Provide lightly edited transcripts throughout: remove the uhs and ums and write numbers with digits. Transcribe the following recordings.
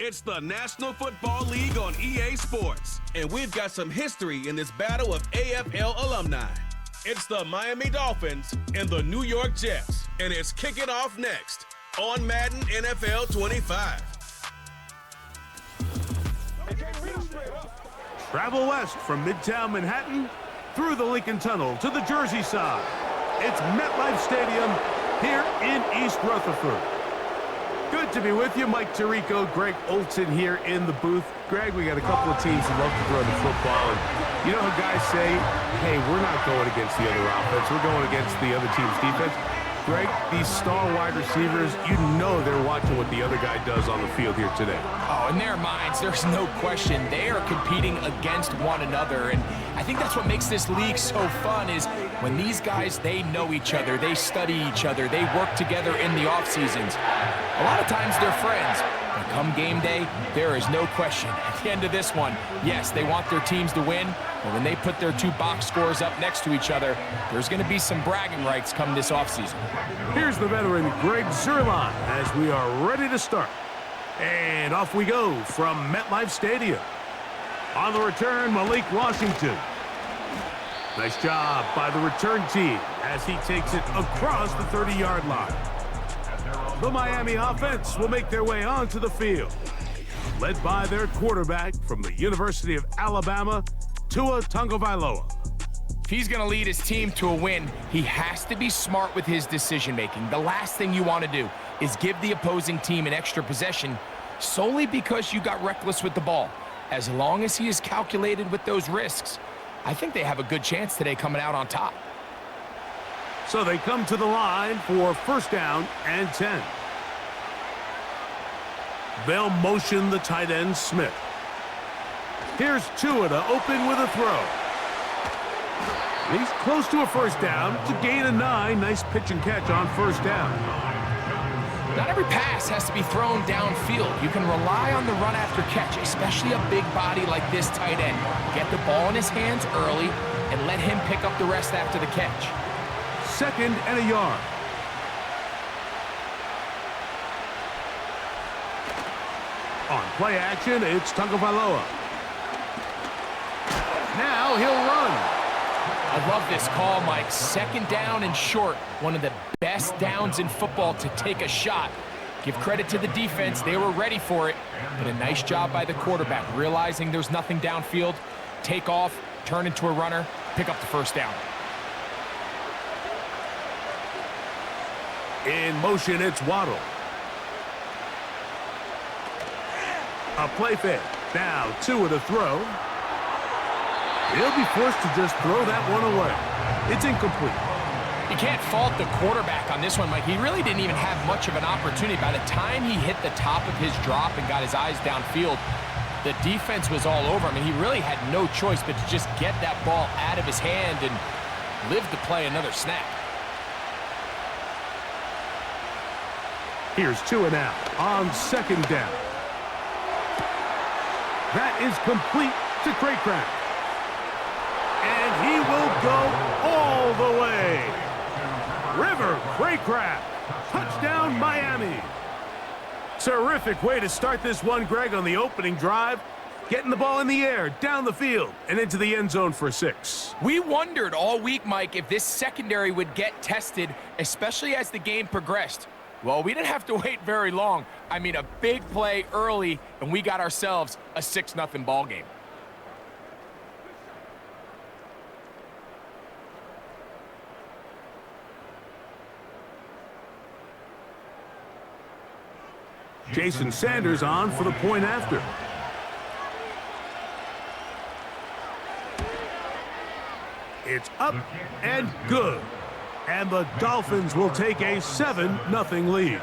It's the National Football League on EA Sports, and we've got some history in this battle of AFL alumni. It's the Miami Dolphins and the New York Jets, and it's kicking off next on Madden NFL 25. Travel west from Midtown Manhattan through the Lincoln Tunnel to the Jersey side. It's MetLife Stadium here in East Rutherford. Good to be with you. Mike Tirico, Greg Olson here in the booth. Greg, we got a couple of teams who love to throw the football. And you know how guys say, hey, we're not going against the other offense. We're going against the other team's defense. Greg, these star wide receivers, you know they're watching what the other guy does on the field here today. Oh, in their minds, there's no question. They are competing against one another. And I think that's what makes this league so fun is when these guys, they know each other, they study each other, they work together in the off seasons. A lot of times they're friends. But come game day, there is no question. At the end of this one, yes, they want their teams to win, but when they put their two box scores up next to each other, there's going to be some bragging rights come this offseason. Here's the veteran Greg Zuerlein as we are ready to start. And off we go from MetLife Stadium. On the return, Malik Washington. Nice job by the return team as he takes it across the 30-yard line. The Miami offense will make their way onto the field, led by their quarterback from the University of Alabama, Tua Tagovailoa. If he's going to lead his team to a win, he has to be smart with his decision-making. The last thing you want to do is give the opposing team an extra possession solely because you got reckless with the ball. As long as he is calculated with those risks, I think they have a good chance today coming out on top. So they come to the line for first down and 10. They'll motion the tight end, Smith. Here's Tua to open with a throw. He's close to a first down to gain a 9. Nice pitch and catch on first down. Not every pass has to be thrown downfield. You can rely on the run after catch, especially a big body like this tight end. Get the ball in his hands early and let him pick up the rest after the catch. Second and a yard. On play action, it's Tagovailoa. Now he'll run. I love this call, Mike. Second down and short. One of the best downs in football to take a shot. Give credit to the defense. They were ready for it. But a nice job by the quarterback, realizing there's nothing downfield. Take off, turn into a runner, pick up the first down. In motion, it's Waddle. A play fake. Now Tua to throw. He'll be forced to just throw that one away. It's incomplete. You can't fault the quarterback on this one, Mike. He really didn't even have much of an opportunity. By the time he hit the top of his drop and got his eyes downfield, the defense was all over him. I mean, he really had no choice but to just get that ball out of his hand and live to play another snap. Here's Tua now on second down. That is complete to Craycraft. And he will go all the way. River Craycraft. Touchdown, Miami. Terrific way to start this one, Greg, on the opening drive. Getting the ball in the air, down the field, and into the end zone for 6. We wondered all week, Mike, if this secondary would get tested, especially as the game progressed. Well, we didn't have to wait very long. I mean, a big play early, and we got ourselves a 6-0 ball game. Jason Sanders on for the point after. It's up and good. And the Dolphins will take a 7-0 lead.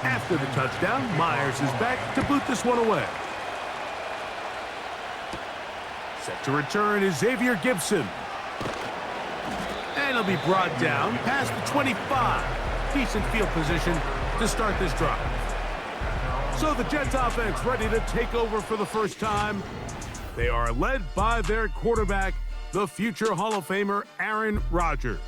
After the touchdown, Myers is back to boot this one away. Set to return is Xavier Gibson. And he'll be brought down past the 25. Decent field position to start this drive. So the Jets offense ready to take over for the first time. They are led by their quarterback, the future Hall of Famer, Aaron Rodgers.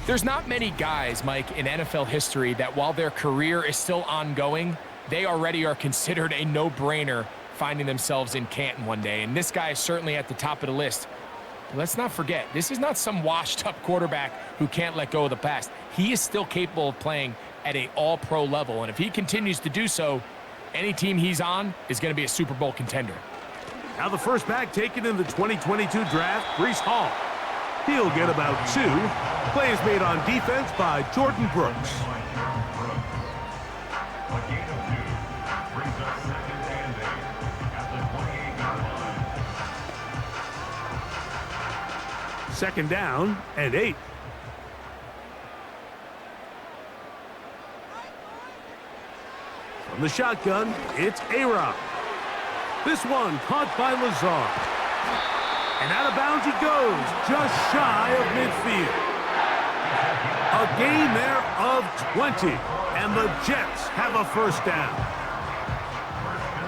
There's not many guys, Mike, in NFL history that while their career is still ongoing, they already are considered a no-brainer finding themselves in Canton one day. And this guy is certainly at the top of the list. But let's not forget, this is not some washed-up quarterback who can't let go of the past. He is still capable of playing at an all-pro level. And if he continues to do so, any team he's on is going to be a Super Bowl contender. Now the first back taken in the 2022 draft, Breece Hall. He'll get about 2. Play is made on defense by Jordan Brooks. Second down and 8. From the shotgun, it's A-Rob. This one caught by Lazard. And out of bounds he goes, just shy of midfield. A gain there of 20, and the Jets have a first down.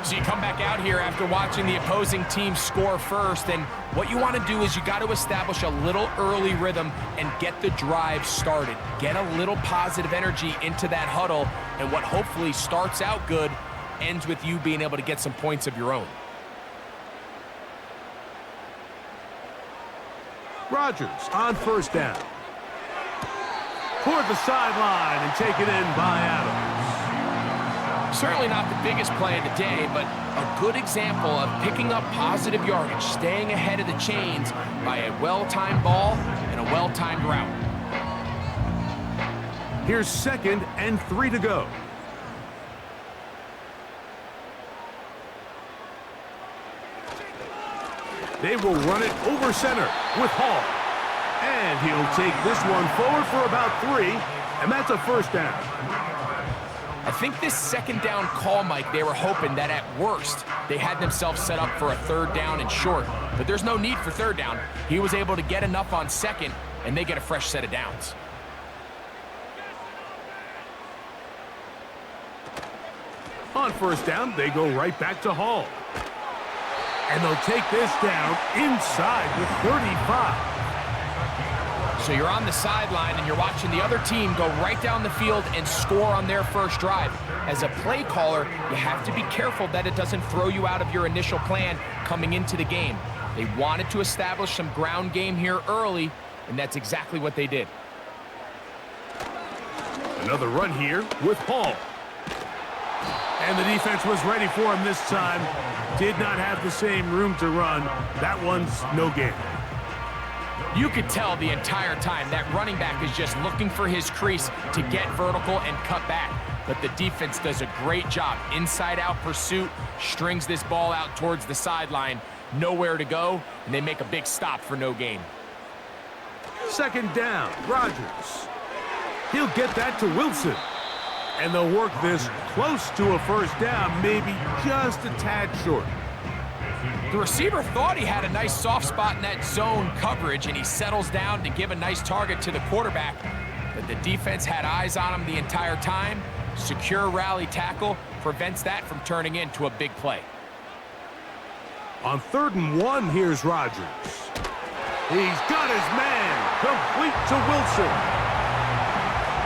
So you come back out here after watching the opposing team score first, and what you want to do is you got to establish a little early rhythm and get the drive started. Get a little positive energy into that huddle, and what hopefully starts out good ends with you being able to get some points of your own. Rodgers on first down. Toward the sideline and taken in by Adams. Certainly not the biggest play of the day, but a good example of picking up positive yardage, staying ahead of the chains by a well-timed ball and a well-timed route. Here's 2nd and 3 to go. They will run it over center with Hall. And he'll take this one forward for about 3, and that's a first down. I think this second down call, Mike, they were hoping that at worst they had themselves set up for a third down and short. But there's no need for third down. He was able to get enough on second, and they get a fresh set of downs. On first down, they go right back to Hall. And they'll take this down inside the 35. So you're on the sideline and you're watching the other team go right down the field and score on their first drive. As a play caller, you have to be careful that it doesn't throw you out of your initial plan coming into the game. They wanted to establish some ground game here early, and that's exactly what they did. Another run here with Hall. And the defense was ready for him this time. Did not have the same room to run. That one's no gain. You could tell the entire time that running back is just looking for his crease to get vertical and cut back. But the defense does a great job. Inside-out pursuit, strings this ball out towards the sideline. Nowhere to go, and they make a big stop for no gain. Second down, Rodgers. He'll get that to Wilson. And they'll work this close to a first down, maybe just a tad short. The receiver thought he had a nice soft spot in that zone coverage, and he settles down to give a nice target to the quarterback. But the defense had eyes on him the entire time. Secure rally tackle prevents that from turning into a big play. On 3rd and 1, here's Rodgers. He's got his man, complete to Wilson.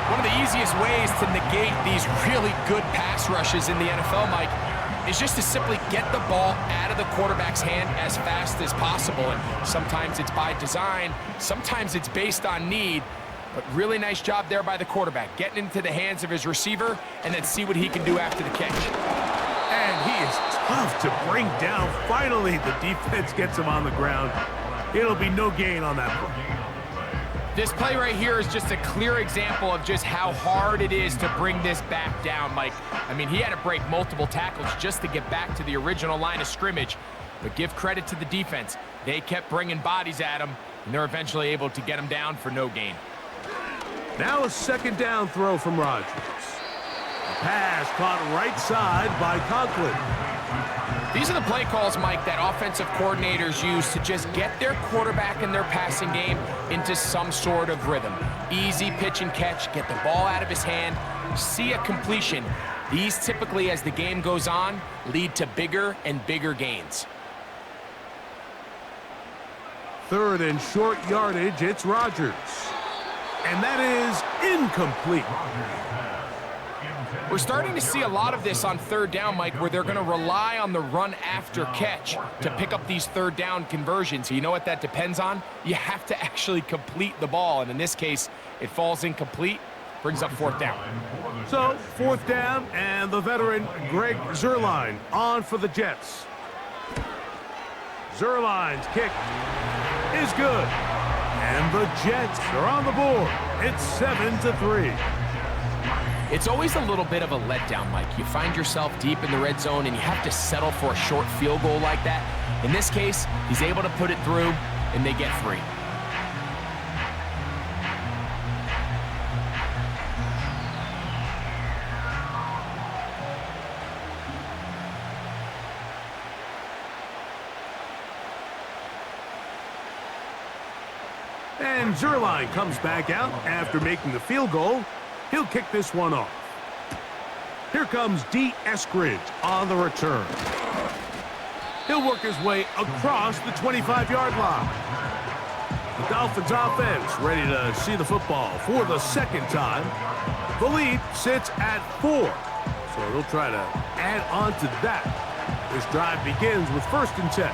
One of the easiest ways to negate these really good pass rushes in the NFL, Mike, is just to simply get the ball out of the quarterback's hand as fast as possible. And sometimes it's by design, sometimes it's based on need, but really nice job there by the quarterback, getting into the hands of his receiver and then see what he can do after the catch. And he is tough to bring down. Finally, the defense gets him on the ground. It'll be no gain on that play. This play right here is just a clear example of just how hard it is to bring this back down, Mike. I mean, he had to break multiple tackles just to get back to the original line of scrimmage. But give credit to the defense. They kept bringing bodies at him, and they're eventually able to get him down for no gain. Now a second down throw from Rodgers. A pass caught right side by Conklin. These are the play calls, Mike, that offensive coordinators use to just get their quarterback and their passing game into some sort of rhythm. Easy pitch and catch, get the ball out of his hand, see a completion. These typically, as the game goes on, lead to bigger and bigger gains. Third and short yardage, it's Rodgers. And that is incomplete. We're starting to see a lot of this on third down, Mike, where they're going to rely on the run after catch to pick up these third down conversions. You know what that depends on? You have to actually complete the ball, and in this case, it falls incomplete, brings up fourth down. So, fourth down, and the veteran Greg Zuerlein on for the Jets. Zuerlein's kick is good, and the Jets are on the board. It's 7-3. It's always a little bit of a letdown, Mike. You find yourself deep in the red zone, and you have to settle for a short field goal like that. In this case, he's able to put it through, and they get 3. And Zuerlein comes back out after making the field goal. He'll kick this one off. Here comes D. Eskridge on the return. He'll work his way across the 25-yard line. The Dolphins offense ready to see the football for the second time. The lead sits at 4, so they'll try to add on to that. This drive begins with 1st and 10.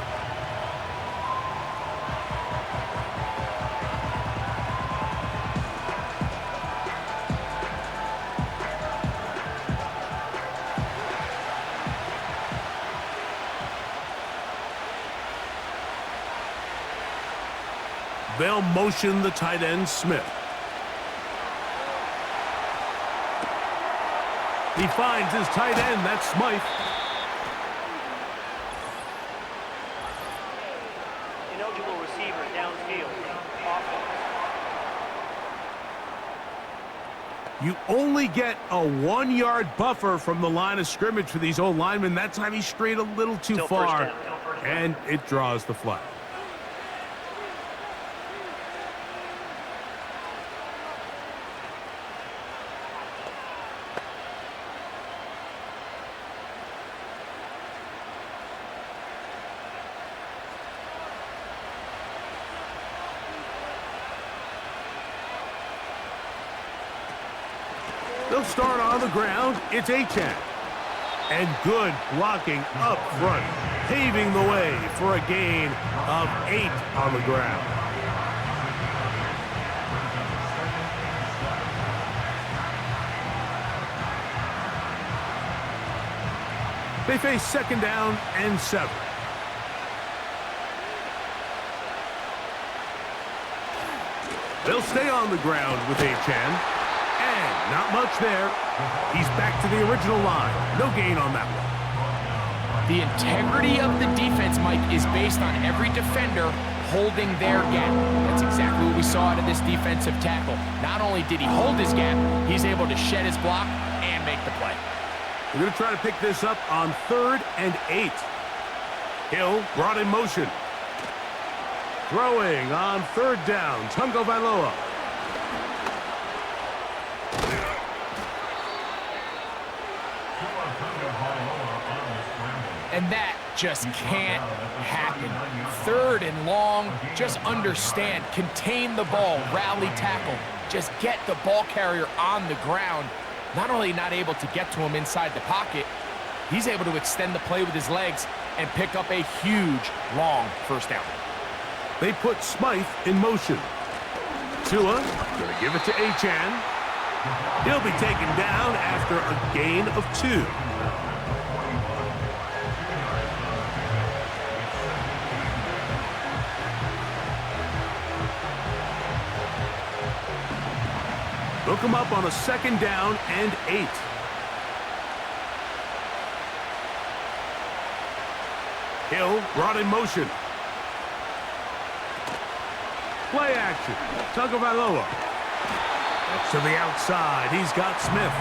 They'll motion the tight end, Smith. He finds his tight end, that's Smythe. Ineligible receiver downfield. You only get a 1-yard buffer from the line of scrimmage for these old linemen. That time he strayed a little too far, and it draws the flag. They'll start on the ground. It's Achane. And good blocking up front, paving the way for a gain of 8 on the ground. They face 2nd down and 7. They'll stay on the ground with Achane. And not much there. He's back to the original line. No gain on that one. The integrity of the defense, Mike, is based on every defender holding their gap. That's exactly what we saw out of this defensive tackle. Not only did he hold his gap, he's able to shed his block and make the play. We're going to try to pick this up on 3rd and 8. Hill brought in motion. Throwing on 3rd down, Tungo Vailoa. And that just can't happen. 3rd and long, just understand, contain the ball, rally tackle, just get the ball carrier on the ground. Not only not able to get to him inside the pocket, he's able to extend the play with his legs and pick up a huge, long 1st down. They put Smythe in motion. Tua gonna give it to Achane. He'll be taken down after a gain of 2. They'll come up on a 2nd down and 8. Hill brought in motion. Play action. Tagovailoa. To the outside. He's got Smith.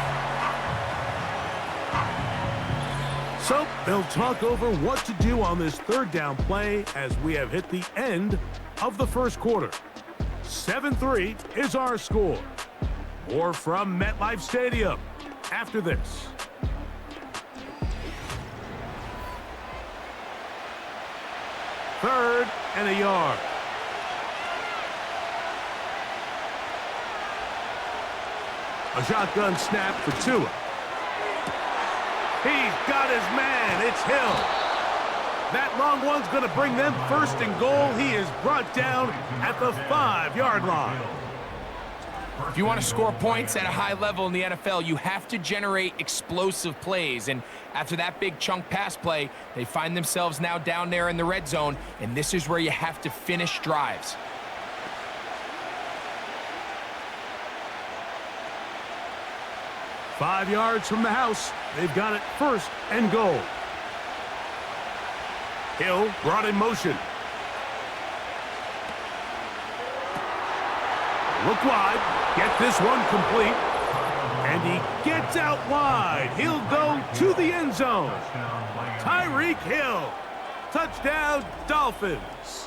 So they'll talk over what to do on this third down play as we have hit the end of the first quarter. 7-3 is our score. More from MetLife Stadium after this. Third and a yard. A shotgun snap for Tua. He's got his man. It's Hill. That long one's going to bring them first and goal. He is brought down at the 5-yard line. If you want to score points at a high level in the NFL, you have to generate explosive plays. And after that big chunk pass play, they find themselves now down there in the red zone, and this is where you have to finish drives. Five yards from the house. They've got it first and goal. Hill brought in motion. Look wide. Get this one complete. And he gets out wide. He'll go to the end zone. Tyreek Hill. Touchdown, Dolphins.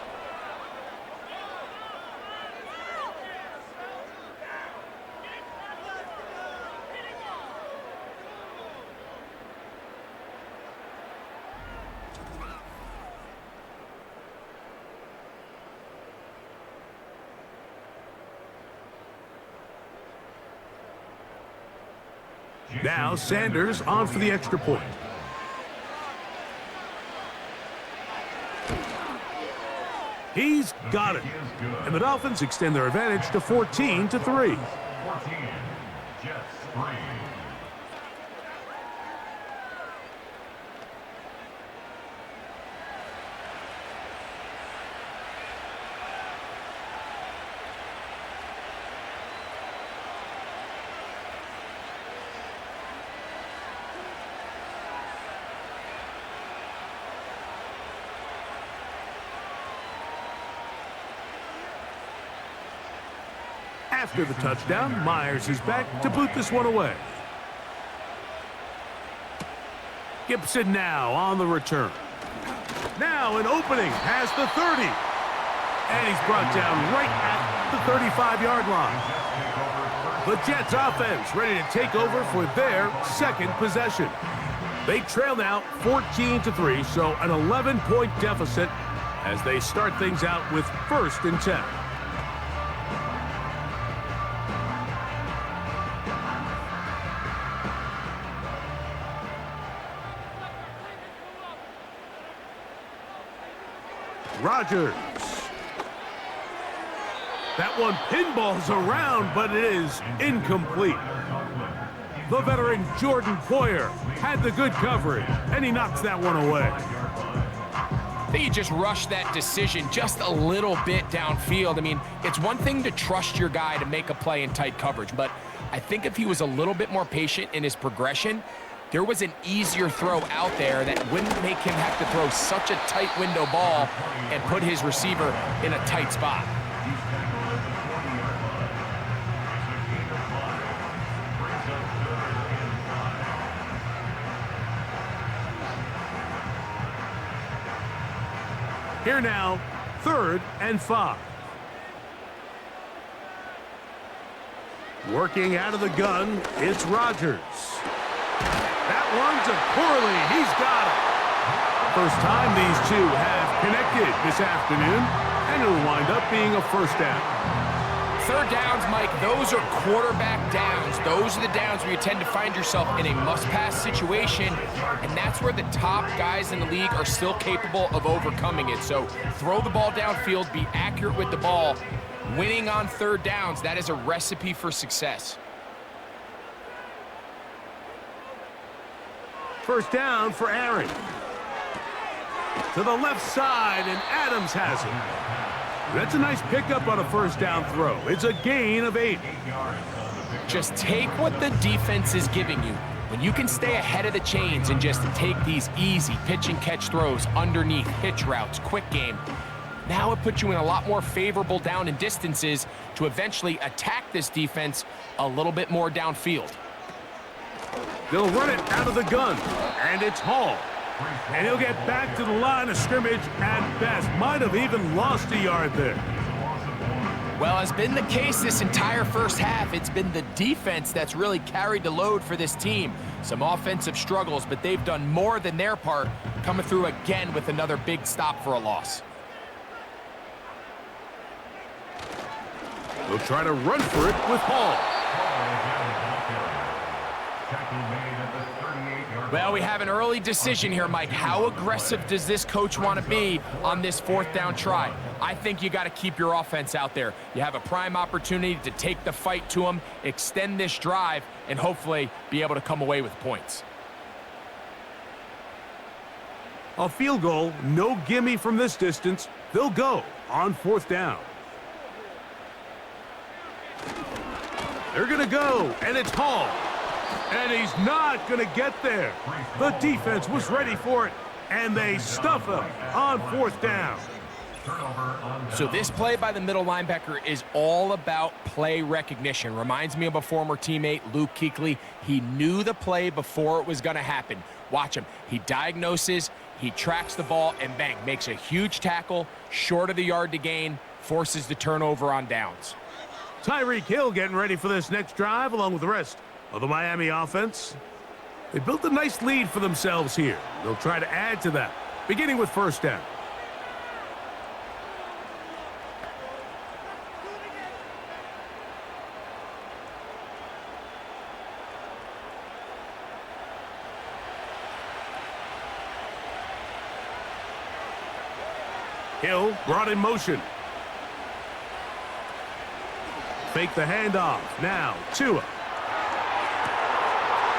Now Sanders on for the extra point. He's got it. And the Dolphins extend their advantage to 14-3. After the touchdown, Myers is back to boot this one away. Gibson now on the return. Now an opening past the 30. And he's brought down right at the 35-yard line. The Jets offense ready to take over for their second possession. They trail now 14-3, so an 11-point deficit as they start things out with 1st and 10. Rodgers. That one pinballs around, but it is incomplete. The veteran Jordan Poyer had the good coverage, and he knocks that one away. I think he just rushed that decision just a little bit downfield. I mean, it's one thing to trust your guy to make a play in tight coverage, but I think if he was a little bit more patient in his progression, there was an easier throw out there that wouldn't make him have to throw such a tight window ball and put his receiver in a tight spot. Here now, 3rd and 5. Working out of the gun, it's Rodgers. That one's a poorly. He's got it. First time these two have connected this afternoon, and it'll wind up being a first down. 3rd downs, Mike, those are quarterback downs. Those are the downs where you tend to find yourself in a must-pass situation, and that's where the top guys in the league are still capable of overcoming it. So throw the ball downfield, be accurate with the ball. Winning on 3rd downs, that is a recipe for success. First down for Aaron. To the left side, and Adams has it. That's a nice pickup on a first down throw. It's a gain of 8. Just take what the defense is giving you. When you can stay ahead of the chains and just take these easy pitch and catch throws underneath, hitch routes, quick game, now it puts you in a lot more favorable down and distances to eventually attack this defense a little bit more downfield. They'll run it out of the gun, and it's Hall. And he'll get back to the line of scrimmage at best. Might have even lost a yard there. Well, as been the case this entire first half, it's been the defense that's really carried the load for this team. Some offensive struggles, but they've done more than their part, coming through again with another big stop for a loss. They'll try to run for it with Hall. Well, we have an early decision here, Mike. How aggressive does this coach want to be on this fourth down try? I think you got to keep your offense out there. You have a prime opportunity to take the fight to them, extend this drive, and hopefully be able to come away with points. A field goal, no gimme from this distance. They'll go on fourth down. They're going to go, and it's Hall. And he's not going to get there. The defense was ready for it, and they stuff him on fourth down. So this play by the middle linebacker is all about play recognition. Reminds me of a former teammate, Luke Kuechly. He knew the play before it was going to happen. Watch him. He diagnoses, he tracks the ball, and bang, makes a huge tackle, short of the yard to gain, forces the turnover on downs. Tyreek Hill getting ready for this next drive along with the rest of the Miami offense. They built a nice lead for themselves here. They'll try to add to that, beginning with first down. Hill brought in motion. Fake the handoff. Now, Tua.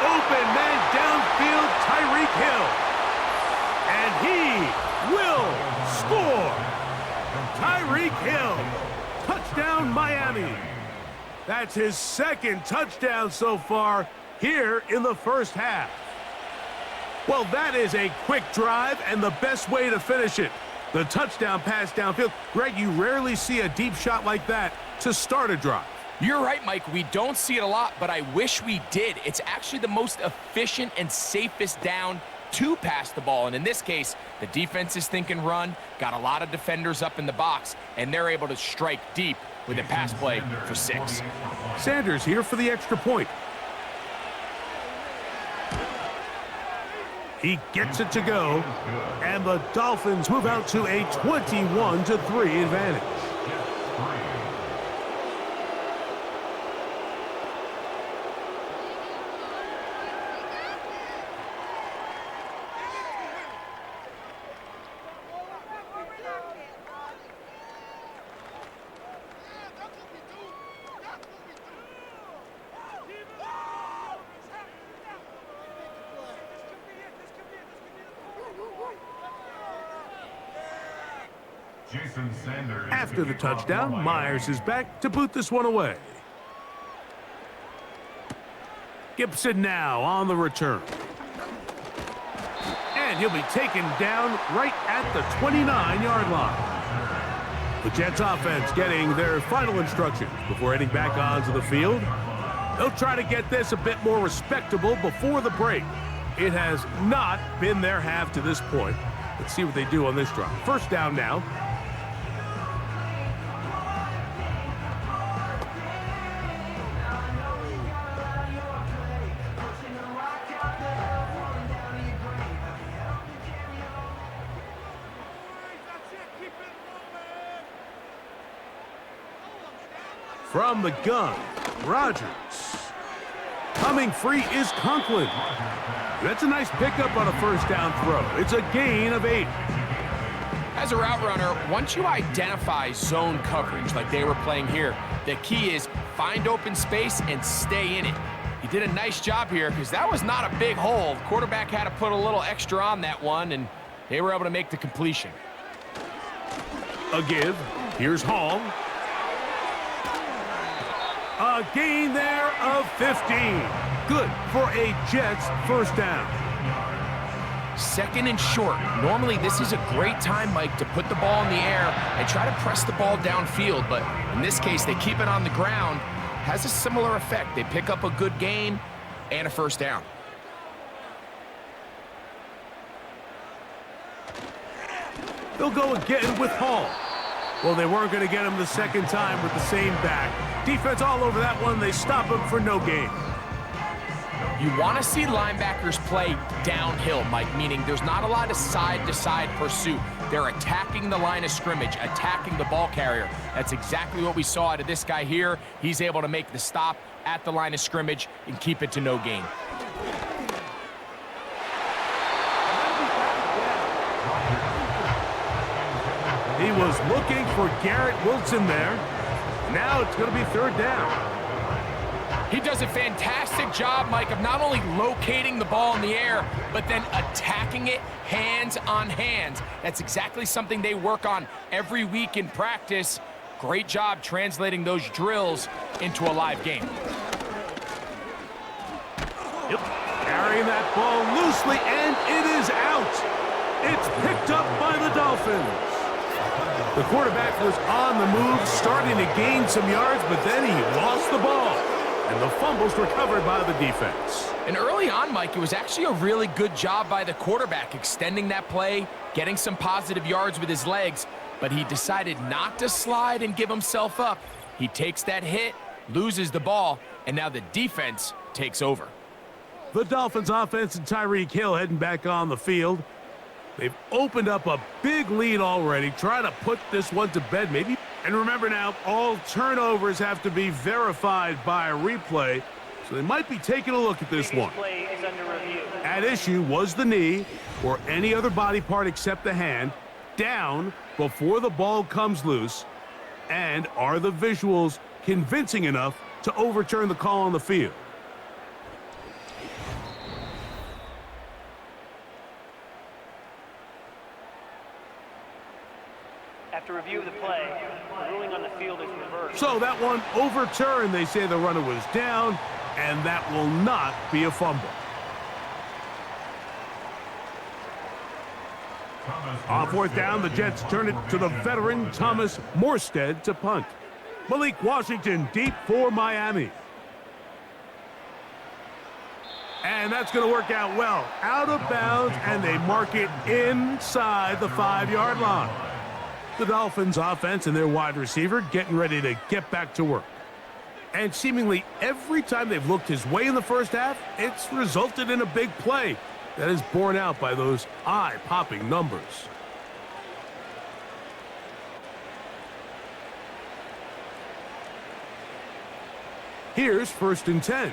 Open man downfield, Tyreek Hill. And he will score. Tyreek Hill. Touchdown, Miami. That's his second touchdown so far here in the first half. Well, that is a quick drive and the best way to finish it. The touchdown pass downfield. Greg, you rarely see a deep shot like that to start a drive. You're right, Mike. We don't see it a lot, but I wish we did. It's actually the most efficient and safest down to pass the ball. And in this case, the defense is thinking run, got a lot of defenders up in the box, and they're able to strike deep with a pass play for 6. Sanders here for the extra point. He gets it to go, and the Dolphins move out to a 21-3 advantage. After the touchdown, Myers is back to boot this one away. Gibson now on the return. And he'll be taken down right at the 29-yard line. The Jets offense getting their final instructions before heading back onto the field. They'll try to get this a bit more respectable before the break. It has not been their half to this point. Let's see what they do on this drive. First down now. From the gun, Rodgers. Coming free is Conklin. That's a nice pickup on a first down throw. It's a gain of 8. As a route runner, once you identify zone coverage like they were playing here, the key is find open space and stay in it. He did a nice job here because that was not a big hole. The quarterback had to put a little extra on that one, and they were able to make the completion. A give. Here's Hall. A gain there of 15. Good for a Jets first down. Second and short. Normally, this is a great time, Mike, to put the ball in the air and try to press the ball downfield. But in this case, they keep it on the ground. Has a similar effect. They pick up a good gain and a first down. They'll go again with Hall. Well, they weren't going to get him the second time with the same back. Defense all over that one. They stop him for no gain. You want to see linebackers play downhill, Mike, meaning there's not a lot of side-to-side pursuit. They're attacking the line of scrimmage, attacking the ball carrier. That's exactly what we saw out of this guy here. He's able to make the stop at the line of scrimmage and keep it to no gain. He was looking for Garrett Wilson there. Now it's going to be third down. He does a fantastic job, Mike, of not only locating the ball in the air, but then attacking it hands on hands. That's exactly something they work on every week in practice. Great job translating those drills into a live game. Yep. Carrying that ball loosely, and it is out. It's picked up by the Dolphins. The quarterback was on the move, starting to gain some yards, but then he lost the ball. And the fumble's recovered by the defense. And early on, Mike, it was actually a really good job by the quarterback, extending that play, getting some positive yards with his legs, but he decided not to slide and give himself up. He takes that hit, loses the ball, and now the defense takes over. The Dolphins offense and Tyreek Hill heading back on the field. They've opened up a big lead already, trying to put this one to bed maybe. And remember now, all turnovers have to be verified by a replay, so they might be taking a look at this one. Play is under review. At issue was the knee, or any other body part except the hand, down before the ball comes loose, and are the visuals convincing enough to overturn the call on the field? After review of the play, the ruling on the field is reversed. So that one overturned. They say the runner was down, and that will not be a fumble. On fourth down, the Jets turn it to the veteran Thomas Morstead to punt. Malik Washington deep for Miami. And that's going to work out well. Out of bounds, and they mark it inside the 5-yard line. The Dolphins offense and their wide receiver getting ready to get back to work. And seemingly every time they've looked his way in the first half, it's resulted in a big play that is borne out by those eye-popping numbers. Here's 1st and 10.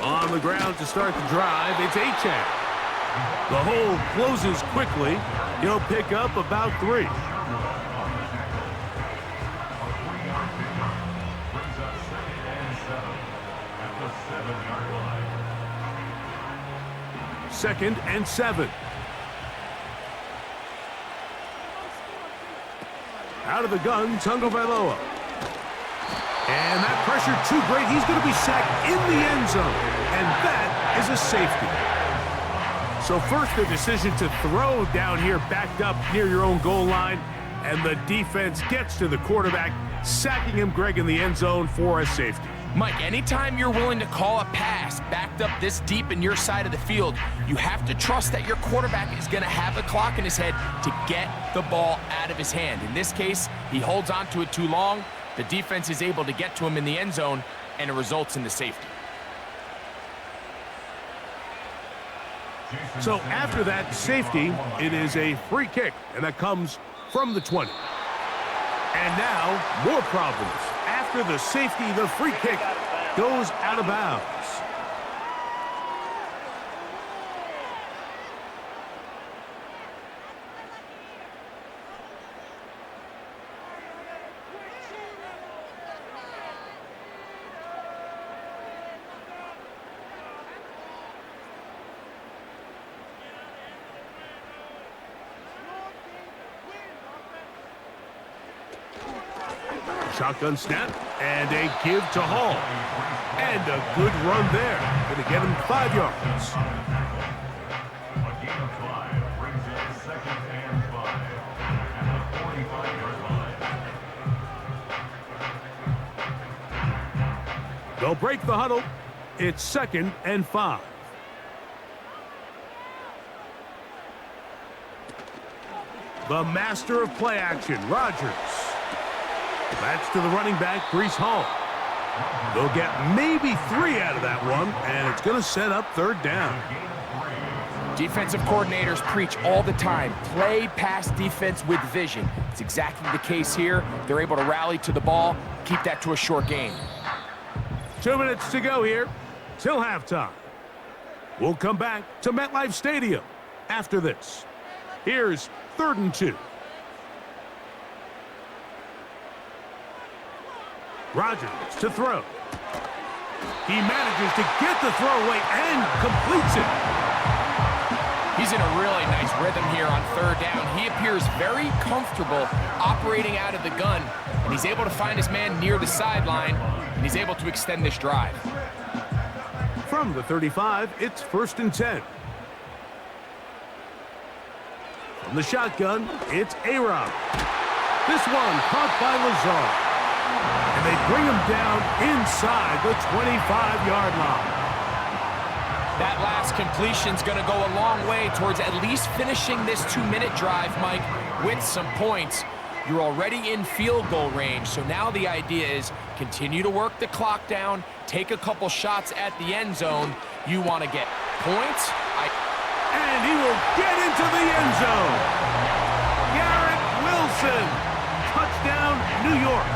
On the ground to start the drive, it's Achane. The hole closes quickly. He'll pick up about 3. Second and 7. Out of the gun, Tagovailoa. And that pressure too great. He's going to be sacked in the end zone. And that is a safety. So first, the decision to throw down here, backed up near your own goal line, and the defense gets to the quarterback, sacking him, Greg, in the end zone for a safety. Mike, anytime you're willing to call a pass backed up this deep in your side of the field, you have to trust that your quarterback is going to have the clock in his head to get the ball out of his hand. In this case, he holds on to it too long. The defense is able to get to him in the end zone, and it results in the safety. So after that safety, it is a free kick, and that comes from the 20. And now, more problems. After the safety, the free kick goes out of bounds. Shotgun snap, and a give to Hall. And a good run there. Going to get him 5 yards. A gain of 5 brings it to 2nd and 5 at the 45-yard line. They'll break the huddle. It's 2nd and 5. The master of play action, Rodgers. That's to the running back, Breece Hall. They'll get maybe 3 out of that one, and it's going to set up third down. Defensive coordinators preach all the time, play pass defense with vision. It's exactly the case here. They're able to rally to the ball, keep that to a short game. 2 minutes to go here till halftime. We'll come back to MetLife Stadium after this. Here's 3rd and 2. Rodgers to throw. He manages to get the throw away and completes it. He's in a really nice rhythm here on 3rd down. He appears very comfortable operating out of the gun, and he's able to find his man near the sideline, and he's able to extend this drive. From the 35, it's 1st and 10. From the shotgun, it's A-Rob. This one caught by Lazard. And they bring him down inside the 25-yard line. That last completion's going to go a long way towards at least finishing this 2-minute drive, Mike, with some points. You're already in field goal range, so now the idea is continue to work the clock down, take a couple shots at the end zone. You want to get points. And he will get into the end zone. Garrett Wilson. Touchdown, New York.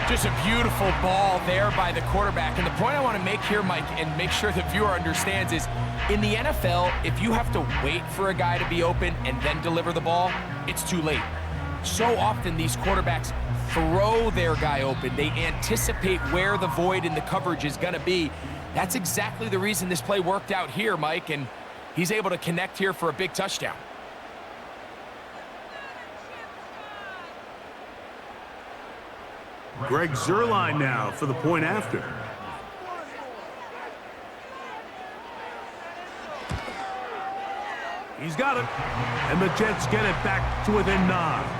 Just a beautiful ball there by the quarterback. And the point I want to make here, Mike, and make sure the viewer understands is, in the NFL, if you have to wait for a guy to be open and then deliver the ball, it's too late. So often these quarterbacks throw their guy open. They anticipate where the void in the coverage is going to be. That's exactly the reason this play worked out here, Mike, and he's able to connect here for a big touchdown. Greg Zuerlein now for the point after. He's got it. And the Jets get it back to within 9.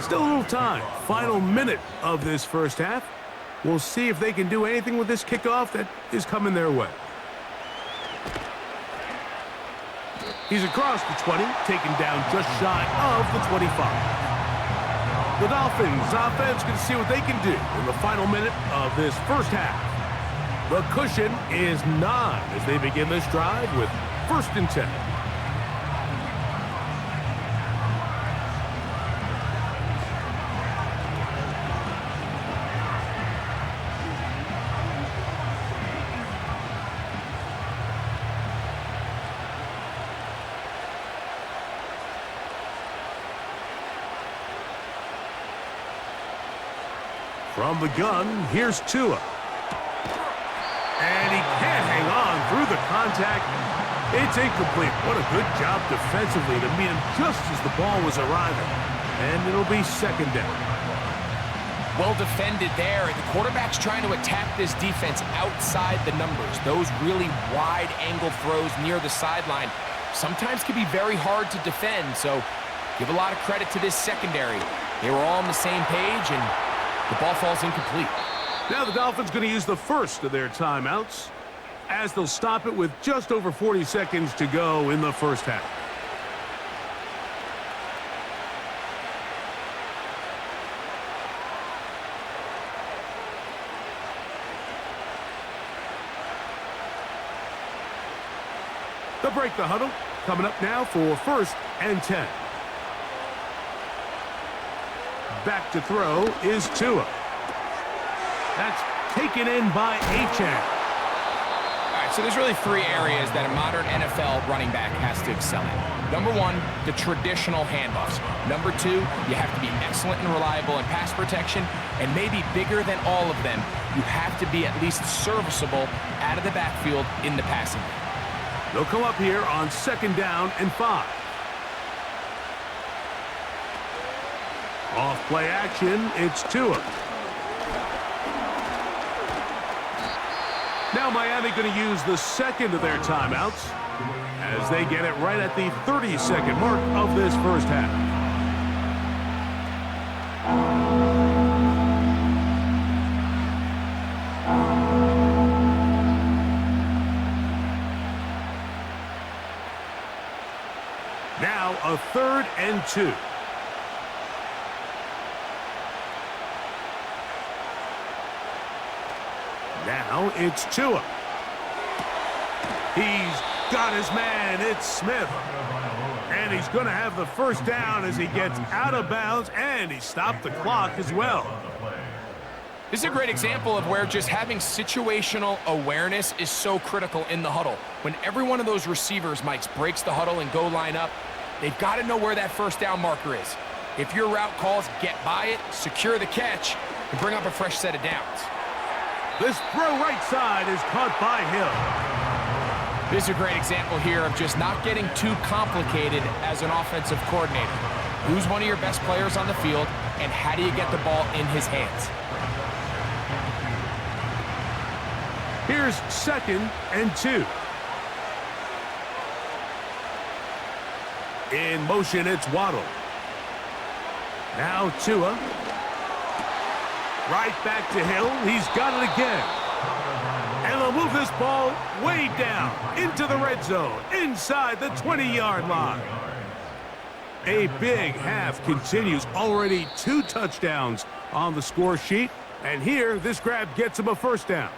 Still a little time. Final minute of this first half. We'll see if they can do anything with this kickoff that is coming their way. He's across the 20, taken down just shy of the 25. The Dolphins offense can see what they can do in the final minute of this first half. The cushion is 9 as they begin this drive with 1st and 10. From the gun, here's Tua. And he can't hang on through the contact. It's incomplete. What a good job defensively to meet him just as the ball was arriving. And it'll be 2nd down. Well defended there. The quarterback's trying to attack this defense outside the numbers. Those really wide angle throws near the sideline sometimes can be very hard to defend. So give a lot of credit to this secondary. They were all on the same page, and the ball falls incomplete. Now the Dolphins going to use the first of their timeouts as they'll stop it with just over 40 seconds to go in the first half. They'll break the huddle. Coming up now for 1st and 10. Back to throw is Tua. That's taken in by Achane. All right, so there's really 3 areas that a modern NFL running back has to excel in. Number 1, the traditional handoffs. Number 2, you have to be excellent and reliable in pass protection. And maybe bigger than all of them, you have to be at least serviceable out of the backfield in the passing game. They'll come up here on 2nd down and 5. Off play action, it's Tua. Now Miami going to use the second of their timeouts as they get it right at the 30-second mark of this first half. Now a 3rd and 2. Now it's Tua. He's got his man. It's Smith. And he's going to have the first down as he gets out of bounds, and he stopped the clock as well. This is a great example of where just having situational awareness is so critical in the huddle. When every one of those receivers, Mike, breaks the huddle and go line up, they've got to know where that first down marker is. If your route calls, get by it, secure the catch, and bring up a fresh set of downs. This throw right side is caught by Hill. This is a great example here of just not getting too complicated as an offensive coordinator. Who's one of your best players on the field, and how do you get the ball in his hands? Here's 2nd and 2. In motion, it's Waddle. Now Tua. Right back to Hill. He's got it again. And they'll move this ball way down into the red zone, inside the 20-yard line. A big half continues. Already 2 touchdowns on the score sheet. And here, this grab gets him a first down.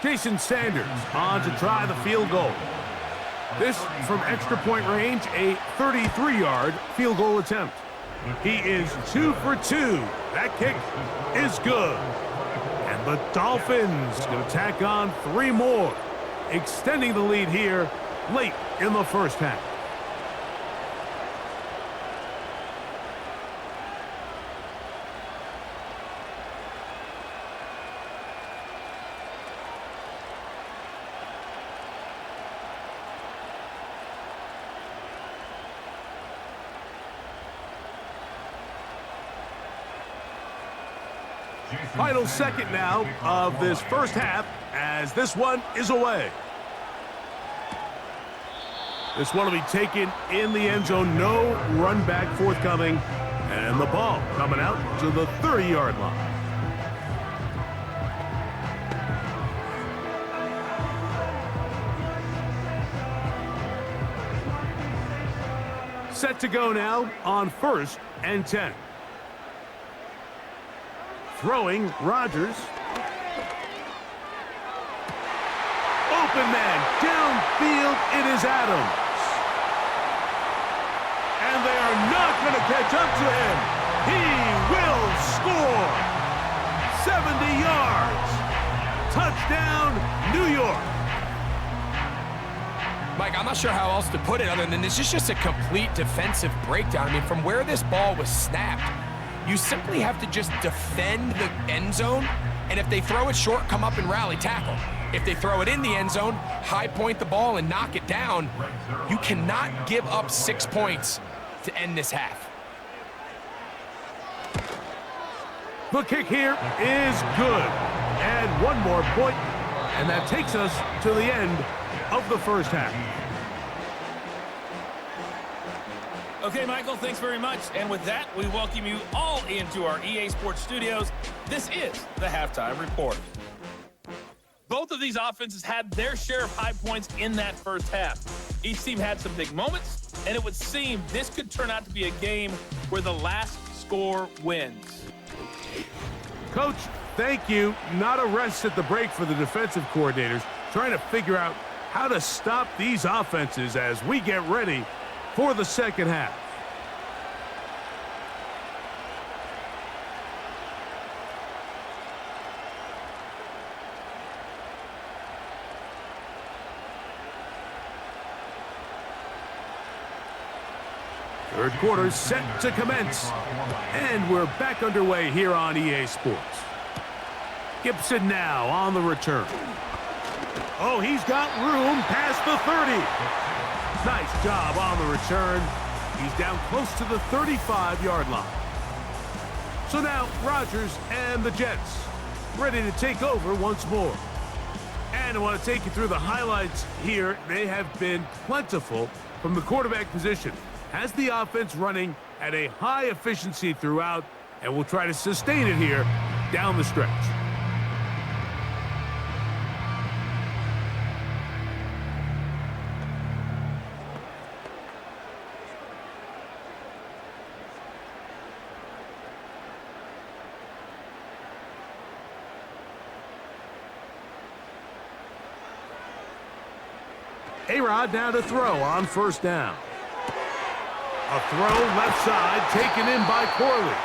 Jason Sanders on to try the field goal. This from extra point range, a 33-yard field goal attempt. He is 2 for 2. That kick is good. And the Dolphins going to tack on 3 more, extending the lead here late in the first half. Final second now of this first half as this one is away. This one will be taken in the end zone. No run back forthcoming. And the ball coming out to the 30-yard line. Set to go now on 1st and 10. Throwing, Rodgers. Open man, downfield, it is Adams. And they are not going to catch up to him. He will score. 70 yards. Touchdown, New York. Mike, I'm not sure how else to put it other than this is just a complete defensive breakdown. I mean, from where this ball was snapped, you simply have to just defend the end zone, and if they throw it short, come up and rally tackle. If they throw it in the end zone, high point the ball and knock it down. You cannot give up 6 points to end this half. The kick here is good. And 1 more point, and that takes us to the end of the first half. Okay, Michael, thanks very much. And with that, we welcome you all into our EA Sports studios. This is the Halftime Report. Both of these offenses had their share of high points in that first half. Each team had some big moments, and it would seem this could turn out to be a game where the last score wins. Coach, thank you. Not a rest at the break for the defensive coordinators, trying to figure out how to stop these offenses as we get ready for the second half. Third quarter set to commence. And we're back underway here on EA Sports. Gibson now on the return. Oh, he's got room past the 30. Nice job on the return. He's down close to the 35-yard line. So now Rodgers and the Jets ready to take over once more. And I want to take you through the highlights here. They have been plentiful from the quarterback position. Has the offense running at a high efficiency throughout, and we'll try to sustain it here down the stretch. A-Rod now to throw on first down. A throw left side taken in by Corley.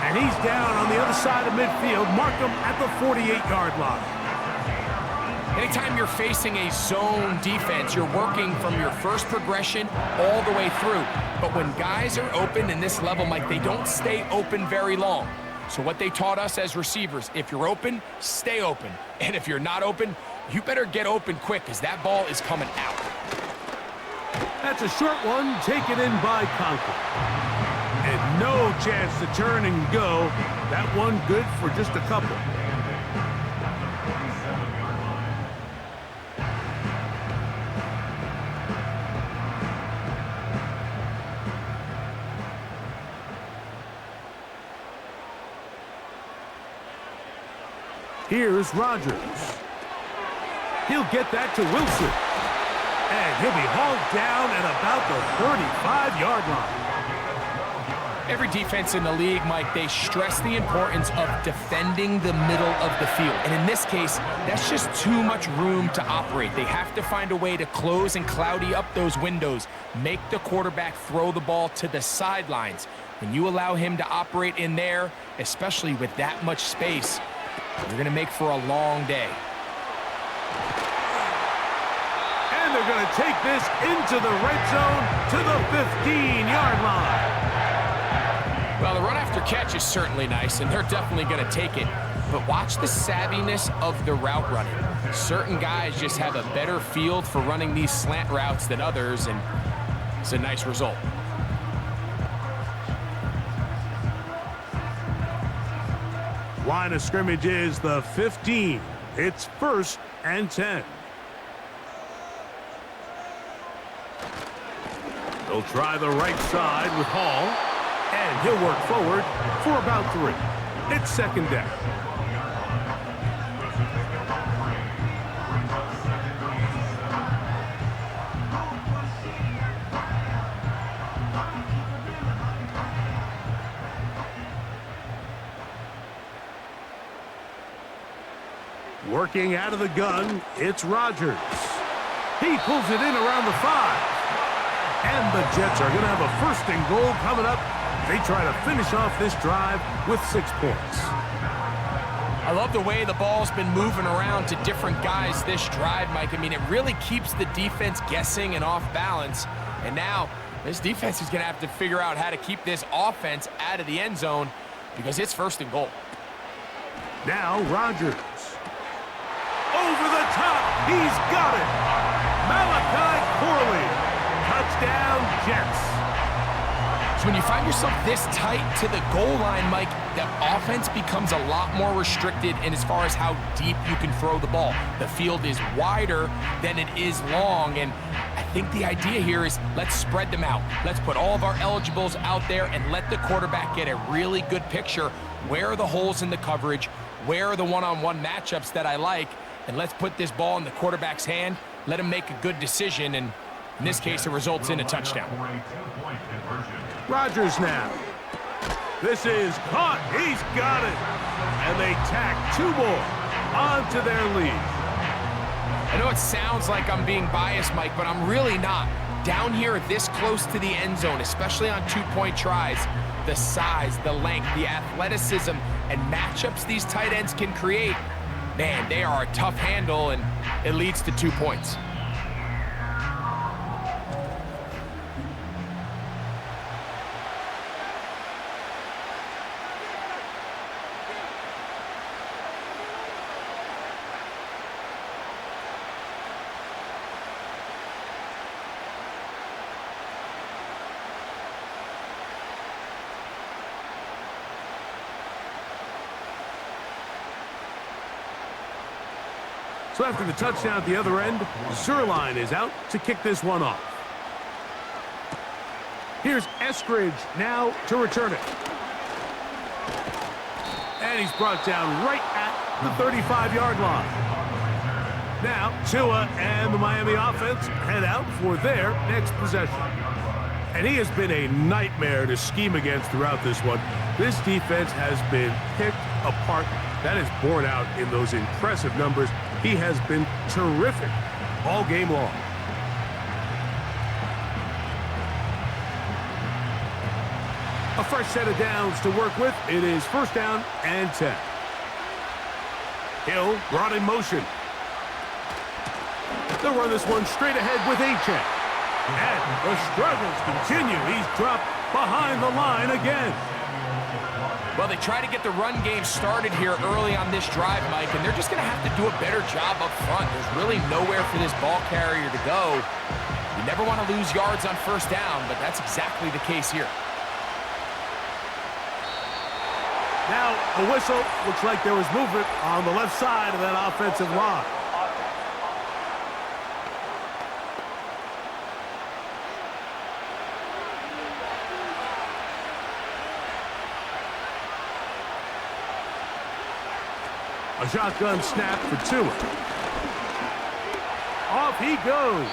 And he's down on the other side of midfield. Mark him at the 48-yard line. Anytime you're facing a zone defense, you're working from your first progression all the way through. But when guys are open in this level, Mike, they don't stay open very long. So what they taught us as receivers, if you're open, stay open. And if you're not open, you better get open quick because that ball is coming out. That's a short one taken in by Conklin. And no chance to turn and go. That one good for just a couple. Here's Rodgers. He'll get that to Wilson. And he'll be hauled down at about the 35-yard line. Every defense in the league, Mike, they stress the importance of defending the middle of the field. And in this case, that's just too much room to operate. They have to find a way to close and cloudy up those windows, make the quarterback throw the ball to the sidelines. When you allow him to operate in there, especially with that much space, you're going to make for a long day. And they're going to take this into the red zone to the 15-yard line. Well, the run after catch is certainly nice, and they're definitely going to take it. But watch the savviness of the route running. Certain guys just have a better field for running these slant routes than others, and it's a nice result. Line of scrimmage is the 15. It's 1st and 10. They'll try the right side with Hall, and he'll work forward for about 3. It's 2nd down. Working out of the gun, it's Rodgers. He pulls it in around the 5. And the Jets are going to have a 1st and goal coming up. They try to finish off this drive with 6 points. I love the way the ball's been moving around to different guys this drive, Mike. I mean, it really keeps the defense guessing and off balance. And now this defense is going to have to figure out how to keep this offense out of the end zone because it's 1st and goal. Now Rodgers. Over the top. He's got it. Malachi Corley. Touchdown, Jets. So when you find yourself this tight to the goal line, Mike, the offense becomes a lot more restricted in as far as how deep you can throw the ball. The field is wider than it is long, and I think the idea here is let's spread them out. Let's put all of our eligibles out there and let the quarterback get a really good picture. Where are the holes in the coverage? Where are the one-on-one matchups that I like? And let's put this ball in the quarterback's hand, let him make a good decision, and in this case, it results in a touchdown. Rodgers now. This is caught. He's got it. And they tack 2 more onto their lead. I know it sounds like I'm being biased, Mike, but I'm really not. Down here this close to the end zone, especially on 2-point tries, the size, the length, the athleticism, and matchups these tight ends can create, man, they are a tough handle, and it leads to 2 points. So after the touchdown at the other end, Zerline is out to kick this one off. Here's Eskridge now to return it. And he's brought down right at the 35-yard line. Now, Tua and the Miami offense head out for their next possession. And he has been a nightmare to scheme against throughout this one. This defense has been picked apart. That is borne out in those impressive numbers. He has been terrific all game long. A fresh set of downs to work with. It is first down and 10. Hill brought in motion. They'll run this one straight ahead with Achane. And the struggles continue. He's dropped behind the line again. Well, they try to get the run game started here early on this drive, Mike, and they're just going to have to do a better job up front. There's really nowhere for this ball carrier to go. You never want to lose yards on first down, but that's exactly the case here. Now, a whistle. Looks like there was movement on the left side of that offensive line. A shotgun snap for Tua. Off he goes.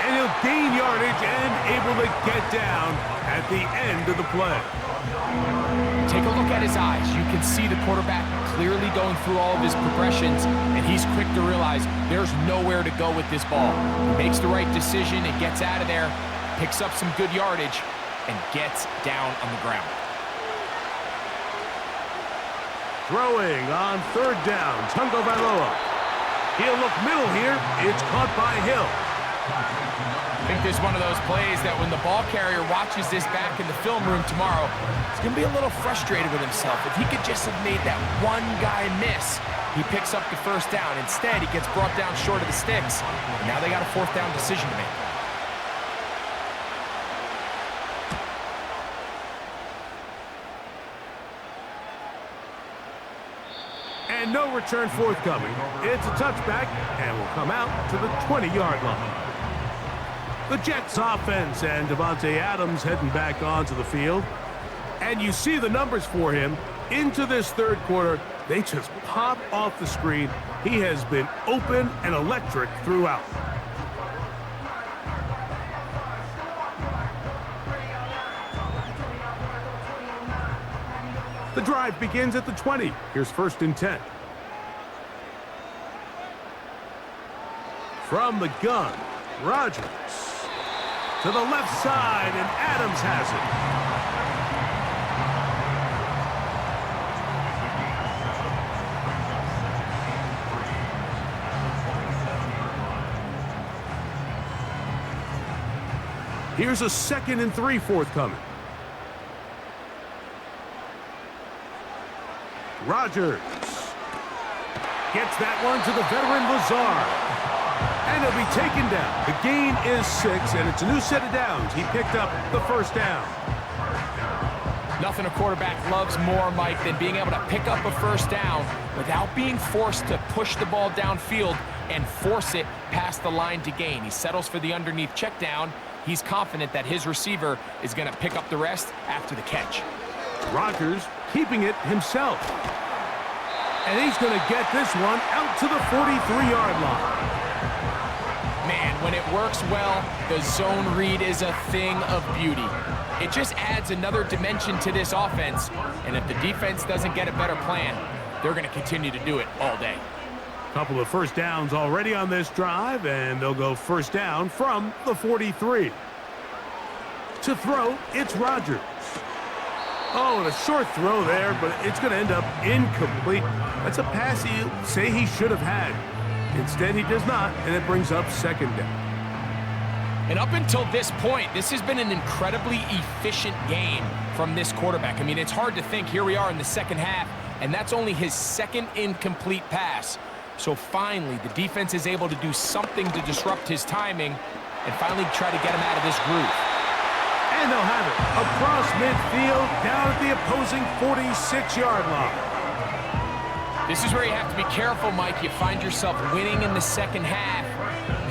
And he'll gain yardage and able to get down at the end of the play. Take a look at his eyes. You can see the quarterback clearly going through all of his progressions, and he's quick to realize there's nowhere to go with this ball. He makes the right decision and gets out of there, picks up some good yardage, and gets down on the ground. Throwing on third down, Tungo Valoa. He'll look middle here. It's caught by Hill. I think this is one of those plays that when the ball carrier watches this back in the film room tomorrow, he's going to be a little frustrated with himself. If he could just have made that one guy miss, he picks up the first down. Instead, he gets brought down short of the sticks, and now they got a fourth down decision to make. And no return forthcoming. It's a touchback and will come out to the 20-yard line. The Jets offense and Devontae Adams heading back onto the field. And you see the numbers for him into this third quarter. They just pop off the screen. He has been open and electric throughout. The drive begins at the 20. Here's first and 10. From the gun, Rodgers. To the left side, and Adams has it. Here's a 2nd and 3 forthcoming. Rodgers gets that one to the veteran Lazard. And he'll be taken down. The gain is 6, and it's a new set of downs. He picked up the first down. Nothing a quarterback loves more, Mike, than being able to pick up a first down without being forced to push the ball downfield and force it past the line to gain. He settles for the underneath check down. He's confident that his receiver is going to pick up the rest after the catch. Rodgers keeping it himself. And he's going to get this one out to the 43-yard line. Man, when it works well, the zone read is a thing of beauty. It just adds another dimension to this offense, and if the defense doesn't get a better plan, they're going to continue to do it all day. Couple of first downs already on this drive, and they'll go first down from the 43. To throw, it's Rodgers. Oh, and a short throw there, but it's going to end up incomplete. That's a pass he'll say he should have had. Instead, he does not, and it brings up second down. And up until this point, this has been an incredibly efficient game from this quarterback. I mean, it's hard to think. Here we are in the second half, and that's only his 2nd incomplete pass. So finally, the defense is able to do something to disrupt his timing and finally try to get him out of this groove. And they'll have it across midfield down at the opposing 46-yard line. This is where you have to be careful, Mike. You find yourself winning in the second half.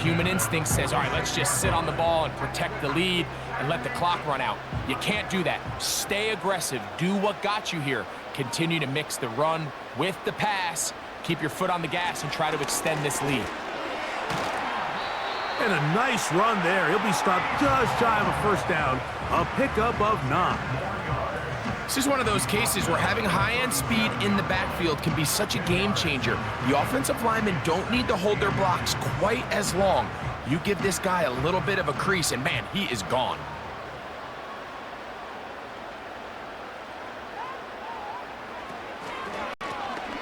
Human instinct says, all right, let's just sit on the ball and protect the lead and let the clock run out. You can't do that. Stay aggressive. Do what got you here. Continue to mix the run with the pass. Keep your foot on the gas and try to extend this lead. And a nice run there. He'll be stopped just shy of a first down. A pickup of 9. This is one of those cases where having high-end speed in the backfield can be such a game changer. The offensive linemen don't need to hold their blocks quite as long. You give this guy a little bit of a crease, and man, he is gone.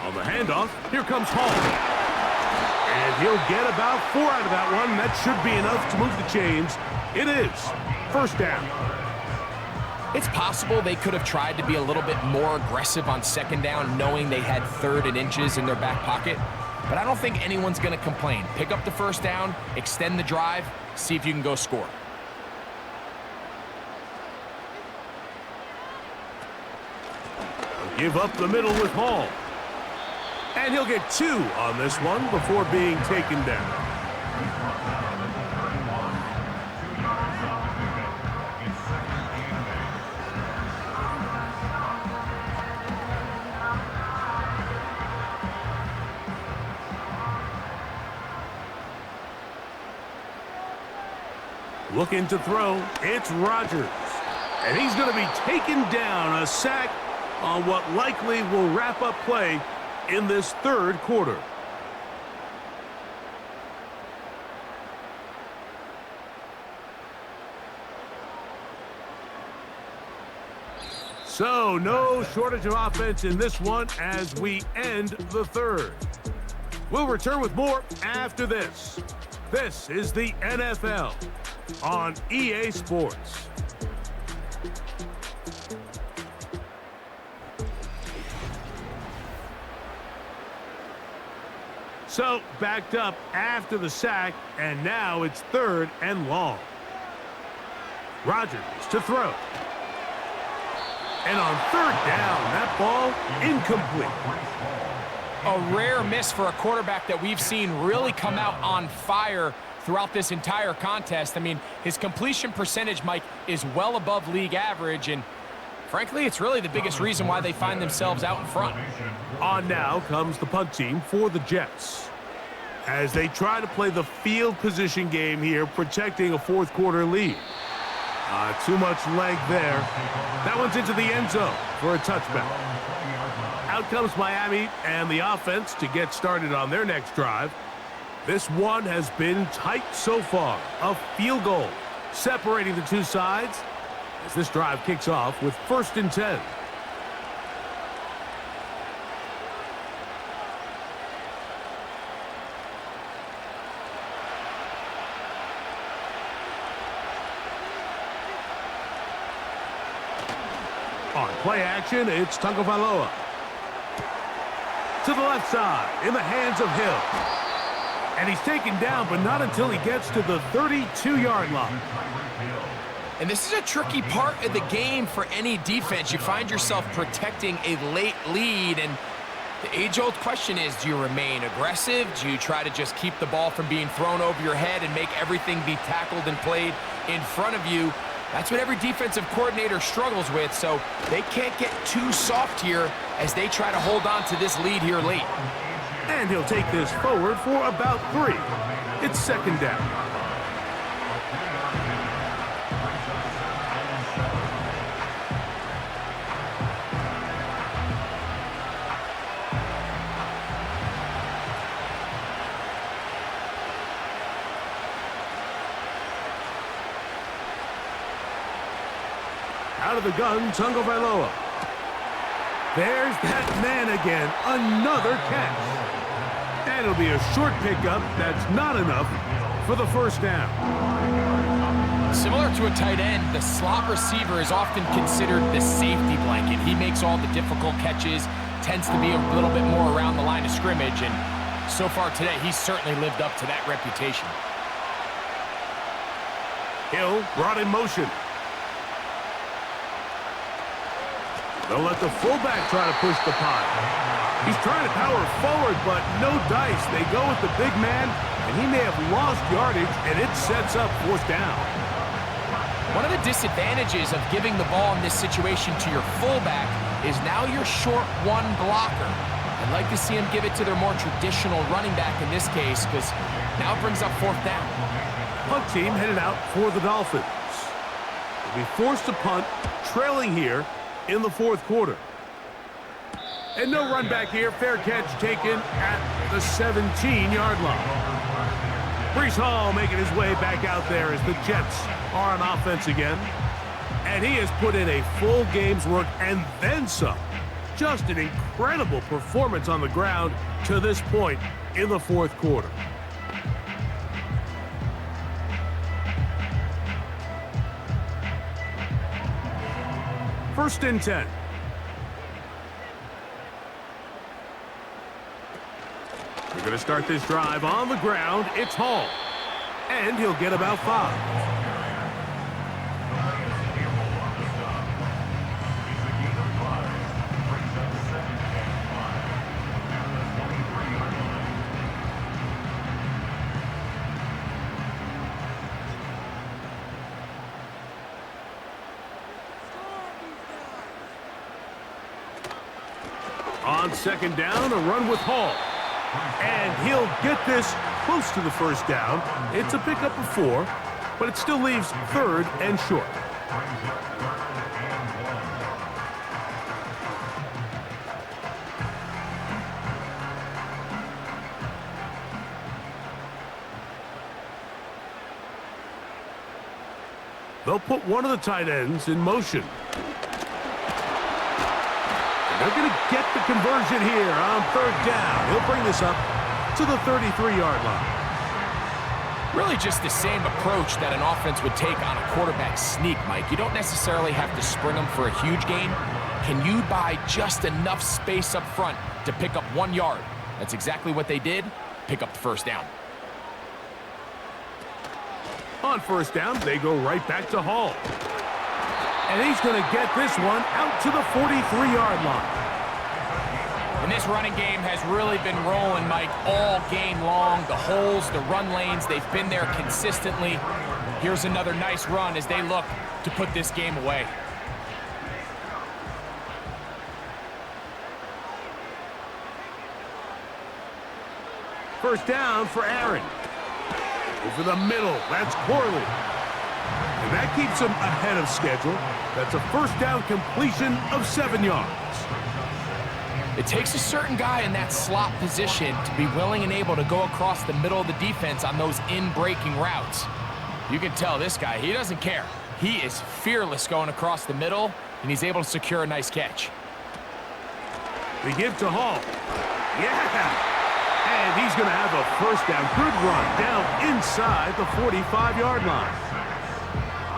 On the handoff, here comes Hall. And he'll get about 4 out of that one. That should be enough to move the chains. It is. First down. It's possible they could have tried to be a little bit more aggressive on second down, knowing they had 3rd and inches in their back pocket. But I don't think anyone's going to complain. Pick up the first down, extend the drive, see if you can go score. Give up the middle with Hall. And he'll get 2 on this one before being taken down. Looking to throw, it's Rodgers. And he's going to be taken down, a sack on what likely will wrap up play in this 3rd quarter. So, no shortage of offense in this one as we end the 3rd. We'll return with more after this. This is the NFL on EA Sports. So, backed up after the sack, and now it's 3rd and long. Rodgers to throw. And on 3rd down, that ball incomplete. A rare miss for a quarterback that we've seen really come out on fire throughout this entire contest. I mean, his completion percentage, Mike, is well above league average, and frankly, it's really the biggest reason why they find themselves out in front. On now comes the punt team for the Jets, as they try to play the field position game here, protecting a 4th quarter lead. Too much leg there. That one's into the end zone for a touchback. Out comes Miami and the offense to get started on their next drive. This one has been tight so far. A field goal separating the two sides as this drive kicks off with 1st and 10. On play action, it's Tagovailoa. To the left side, in the hands of Hill. And he's taken down, but not until he gets to the 32-yard line. And this is a tricky part of the game for any defense. You find yourself protecting a late lead, and the age-old question is, do you remain aggressive? Do you try to just keep the ball from being thrown over your head and make everything be tackled and played in front of you? That's what every defensive coordinator struggles with, so they can't get too soft here as they try to hold on to this lead here late. And he'll take this forward for about 3. It's 2nd down. Out of the gun, Tagovailoa. There's that man again. Another catch. And it'll be a short pickup. That's not enough for the 1st down. Similar to a tight end, the slot receiver is often considered the safety blanket. He makes all the difficult catches, tends to be a little bit more around the line of scrimmage, and so far today, he's certainly lived up to that reputation. Hill brought in motion. They'll let the fullback try to push the pile. He's trying to power forward, but no dice. They go with the big man, and he may have lost yardage, and it sets up fourth down. One of the disadvantages of giving the ball in this situation to your fullback is now you're short one blocker. I'd like to see him give it to their more traditional running back in this case, because now it brings up fourth down. Punt team headed out for the Dolphins. They'll be forced to punt, trailing here in the fourth quarter. And no run back here. Fair catch taken at the 17-yard line. Breece Hall making his way back out there as the Jets are on offense again. And he has put in a full game's work and then some. Just an incredible performance on the ground to this point in the fourth quarter. First and 10. We're going to start this drive on the ground. It's Hall. And he'll get about 5. On second down, a run with Hall. And he'll get this close to the first down. It's a pickup of 4, but it still leaves third and short. They'll put one of the tight ends in motion. They're going to get the conversion here on third down. He'll bring this up to the 33-yard line. Really just the same approach that an offense would take on a quarterback sneak, Mike. You don't necessarily have to spring them for a huge gain. Can you buy just enough space up front to pick up 1 yard? That's exactly what they did. Pick up the first down. On first down, they go right back to Hall. And he's going to get this one out to the 43-yard line. And this running game has really been rolling, Mike, all game long. The holes, the run lanes, they've been there consistently. Here's another nice run as they look to put this game away. First down for Aaron. Over the middle, that's Corley. And that keeps him ahead of schedule. That's a first down completion of 7 yards. It takes a certain guy in that slot position to be willing and able to go across the middle of the defense on those in-breaking routes. You can tell this guy, he doesn't care. He is fearless going across the middle, and he's able to secure a nice catch. They give to Hall. Yeah! And he's going to have a first down. Good run down inside the 45-yard line.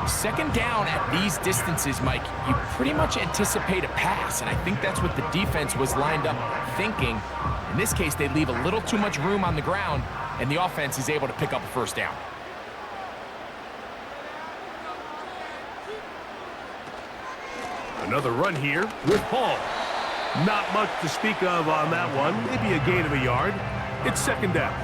Second down at these distances, Mike, you pretty much anticipate a pass, and I think that's what the defense was lined up thinking. In this case, they leave a little too much room on the ground, and the offense is able to pick up a first down. Another run here with Hall. Not much to speak of on that one. Maybe a gain of a yard. It's second down.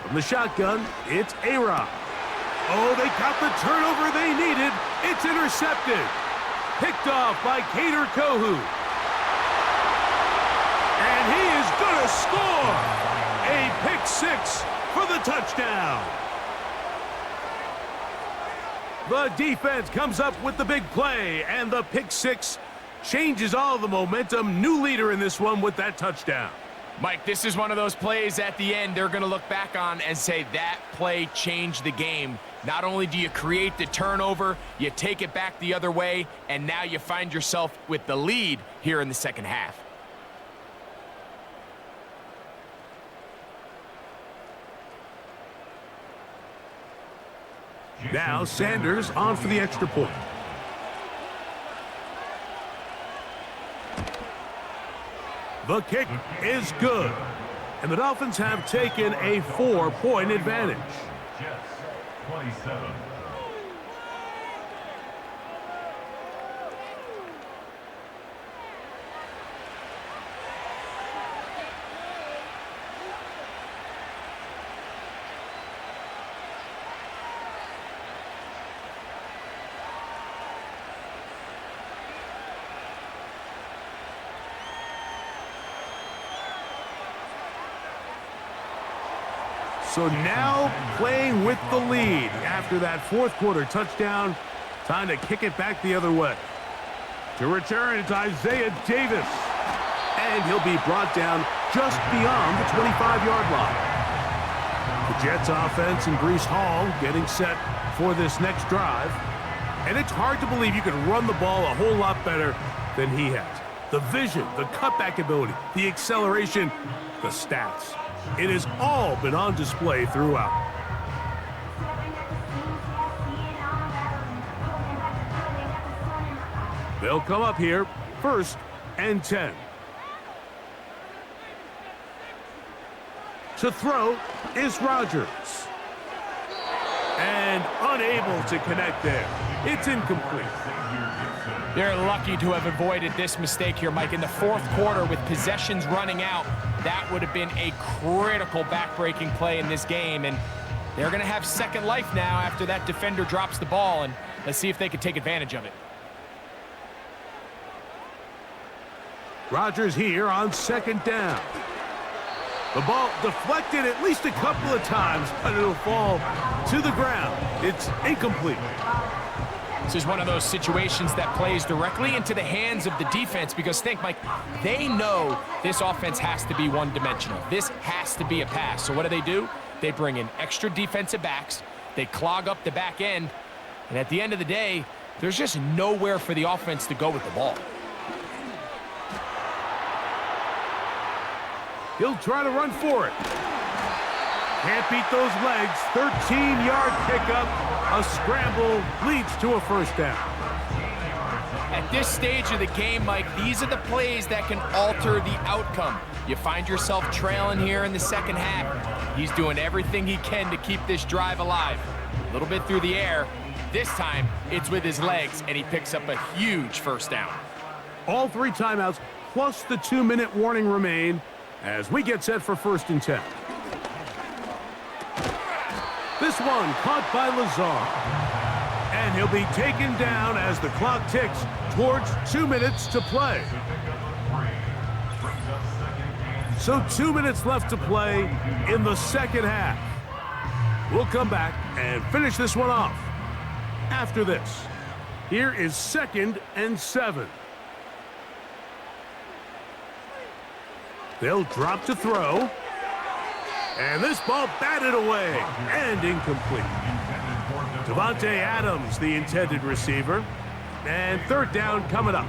From the shotgun, it's A-Rod. Oh, they got the turnover they needed. It's intercepted. Picked off by Kader Kohou. And he is going to score. A pick 6 for the touchdown. The defense comes up with the big play, and the pick 6 changes all the momentum. New leader in this one with that touchdown. Mike, this is one of those plays at the end they're going to look back on and say that play changed the game. Not only do you create the turnover, you take it back the other way, and now you find yourself with the lead here in the second half. Now Sanders on for the extra point. The kick is good. And the Dolphins have taken a 4-point advantage. Jets, 27. So now playing with the lead after that fourth quarter touchdown. Time to kick it back the other way. To return, it's Isaiah Davis. And he'll be brought down just beyond the 25-yard line. The Jets offense and Breece Hall getting set for this next drive. And it's hard to believe you can run the ball a whole lot better than he has. The vision, the cutback ability, the acceleration, the stats. It has all been on display throughout. They'll come up here, 1st and 10. To throw is Rodgers. And unable to connect there. It's incomplete. They're lucky to have avoided this mistake here, Mike. In the fourth quarter, with possessions running out, that would have been a critical back-breaking play in this game. And they're going to have second life now after that defender drops the ball. And let's see if they can take advantage of it. Rodgers here on 2nd down. The ball deflected at least a couple of times, but it'll fall to the ground. It's incomplete. This is one of those situations that plays directly into the hands of the defense because think, Mike, they know this offense has to be one-dimensional. This has to be a pass. So what do? They bring in extra defensive backs. They clog up the back end. And at the end of the day, there's just nowhere for the offense to go with the ball. He'll try to run for it. Can't beat those legs. 13-yard pickup. A scramble leads to a 1st down. At this stage of the game, Mike, these are the plays that can alter the outcome. You find yourself trailing here in the second half. He's doing everything he can to keep this drive alive. A little bit through the air. This time, it's with his legs, and he picks up a huge 1st down. All 3 timeouts plus the 2-minute warning remain as we get set for 1st and 10. This one caught by Lazard. And he'll be taken down as the clock ticks towards 2 minutes to play. So 2 minutes left to play in the second half. We'll come back and finish this one off after this. Here is 2nd and 7. They'll drop to throw. And this ball batted away and incomplete. Devontae Adams, the intended receiver. And 3rd down coming up.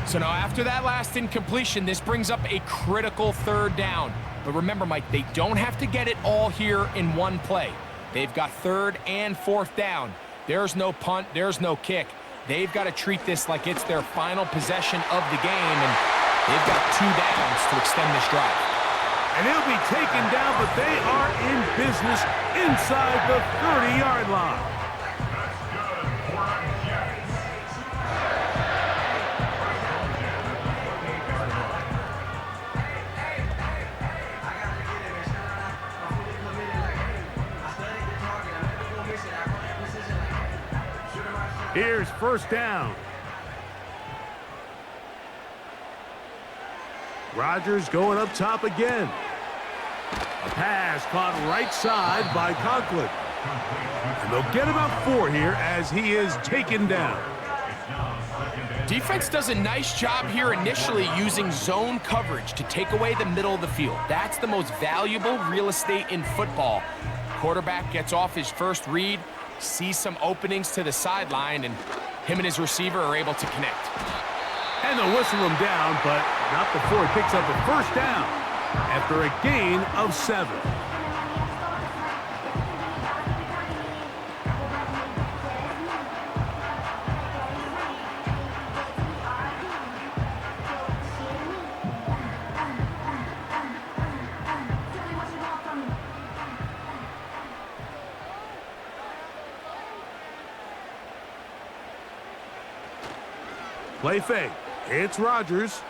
So now after that last incompletion, this brings up a critical 3rd down. But remember, Mike, they don't have to get it all here in one play. They've got 3rd and 4th down. There's no punt, there's no kick. They've got to treat this like it's their final possession of the game, and they've got 2 downs to extend this drive. And he'll be taken down, but they are in business inside the 30-yard line. Here's 1st down. Rodgers going up top again. A pass caught right side by Conklin. And they'll get about 4 here as he is taken down. Defense does a nice job here initially using zone coverage to take away the middle of the field. That's the most valuable real estate in football. Quarterback gets off his first read, sees some openings to the sideline, and him and his receiver are able to connect. And they'll whistle him down, but not before he picks up a 1st down after a gain of 7. Play fake. It's Rodgers.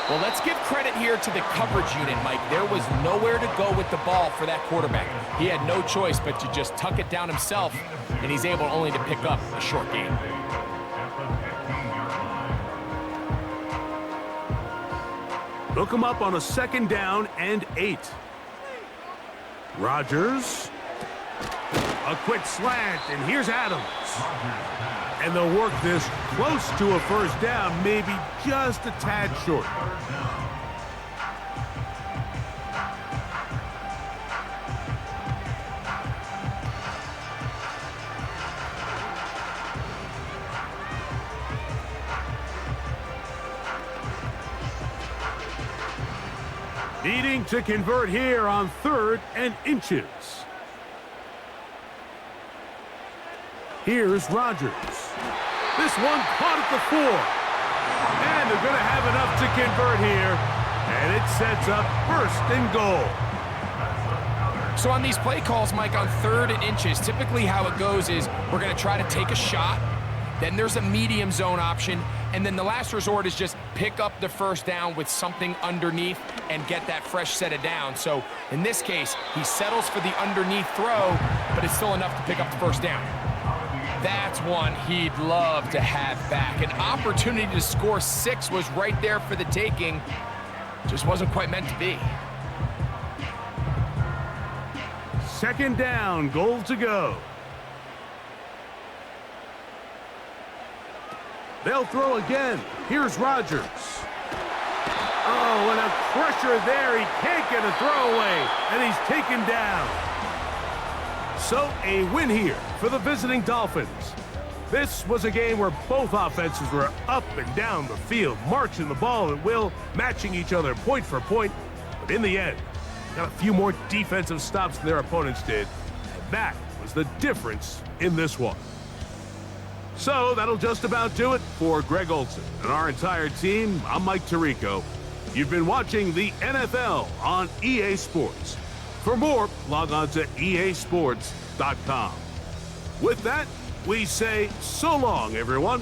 Well, let's give credit here to the coverage unit, Mike. There was nowhere to go with the ball for that quarterback. He had no choice but to just tuck it down himself, and he's able only to pick up a short gain. Look him up on a 2nd down and 8. Rodgers. A quick slant, and here's Adams. And they'll work this close to a 1st down, maybe just a tad short. Needing to convert here on 3rd and inches. Here's Rodgers. This one caught at the 4. And they're going to have enough to convert here. And it sets up 1st and goal. So on these play calls, Mike, on 3rd and inches, typically how it goes is we're going to try to take a shot. Then there's a medium zone option. And then the last resort is just pick up the 1st down with something underneath and get that fresh set of down. So in this case, he settles for the underneath throw, but it's still enough to pick up the 1st down. That's one he'd love to have back. An opportunity to score 6 was right there for the taking. Just wasn't quite meant to be. 2nd down, goal to go. They'll throw again. Here's Rodgers. Oh, and a pressure there. He can't get a throwaway, and he's taken down. So a win here for the visiting Dolphins. This was a game where both offenses were up and down the field, marching the ball at will, matching each other point for point. But in the end, got a few more defensive stops than their opponents did. And that was the difference in this one. So that'll just about do it for Greg Olson and our entire team. I'm Mike Tirico. You've been watching the NFL on EA Sports. For more, log on to easports.com. With that, we say so long, everyone.